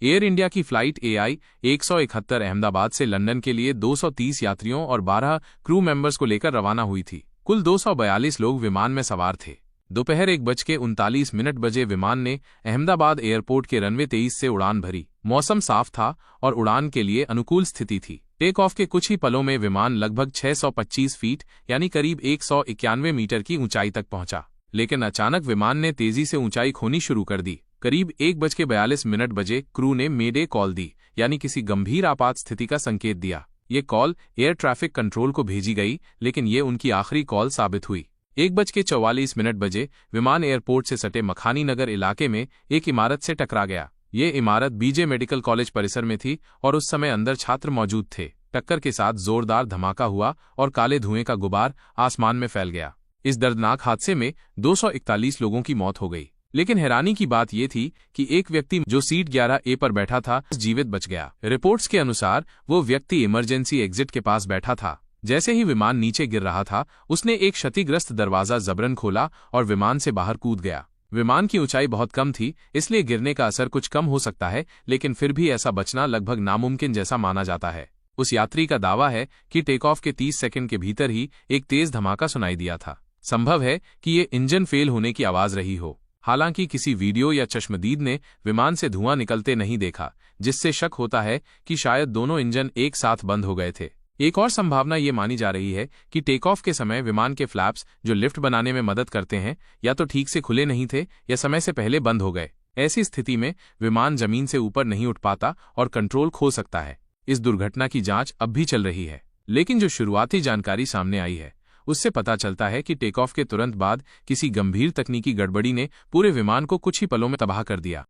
Air India की flight AI 171 Ahmedabad से London के लिए 230 यात्रियों और 12 क्रू मेंबर्स को लेकर रवाना हुई थी। कुल 242 लोग विमान में सवार थे। दोपहर 1:39 बजे विमान ने अहमदाबाद एयरपोर्ट के रनवे 23 से उड़ान भरी। मौसम साफ था और उड़ान के लिए अनुकूल स्थिति थी। टेक ऑफ के कुछ ही पलों में विमान लगभग 625 फीट यानी करीब 191 मीटर की ऊंचाई तक पहुंचा, लेकिन अचानक विमान ने तेजी से ऊंचाई खोनी शुरू कर दी। करीब 1:42 बजे क्रू ने मेडे कॉल दी, यानी किसी गंभीर आपात स्थिति का संकेत दिया। ये कॉल एयर ट्रैफिक कंट्रोल को भेजी गई, लेकिन ये उनकी आखिरी कॉल साबित हुई। 1:44 बजे विमान एयरपोर्ट से सटे मखानी नगर इलाके में एक इमारत से टकरा गया। ये इमारत BJ मेडिकल कॉलेज परिसर में थी और उस समय अंदर छात्र मौजूद थे। टक्कर के साथ जोरदार धमाका हुआ और काले धुएं का गुबार आसमान में फैल गया। इस दर्दनाक हादसे में 241 लोगों की मौत हो गई, लेकिन हैरानी की बात यह थी कि एक व्यक्ति जो सीट 11A पर बैठा था जीवित बच गया। रिपोर्ट्स के अनुसार वो व्यक्ति इमरजेंसी एग्जिट के पास बैठा था। जैसे ही विमान नीचे गिर रहा था, उसने एक क्षतिग्रस्त दरवाजा जबरन खोला और विमान से बाहर कूद गया। विमान की ऊंचाई बहुत कम थी, इसलिए गिरने का असर कुछ कम हो सकता है, लेकिन फिर भी ऐसा बचना लगभग नामुमकिन जैसा माना जाता है। उस यात्री का दावा है कि टेक ऑफ के 30 सेकंड के भीतर ही एक तेज धमाका सुनाई दिया था। संभव है कि ये इंजन फेल होने की आवाज रही हो। हालांकि किसी वीडियो या चश्मदीद ने विमान से धुआं निकलते नहीं देखा, जिससे शक होता है कि शायद दोनों इंजन एक साथ बंद हो गए थे। एक और संभावना ये मानी जा रही है कि टेक ऑफ के समय विमान के फ्लैप्स, जो लिफ्ट बनाने में मदद करते हैं, या तो ठीक से खुले नहीं थे या समय से पहले बंद हो गए। ऐसी स्थिति में विमान जमीन से ऊपर नहीं उठ पाता और कंट्रोल खो सकता है। इस दुर्घटना की जांच अब भी चल रही है, लेकिन जो शुरुआती जानकारी सामने आई है उससे पता चलता है कि टेक ऑफ के तुरंत बाद किसी गंभीर तकनीकी गड़बड़ी ने पूरे विमान को कुछ ही पलों में तबाह कर दिया।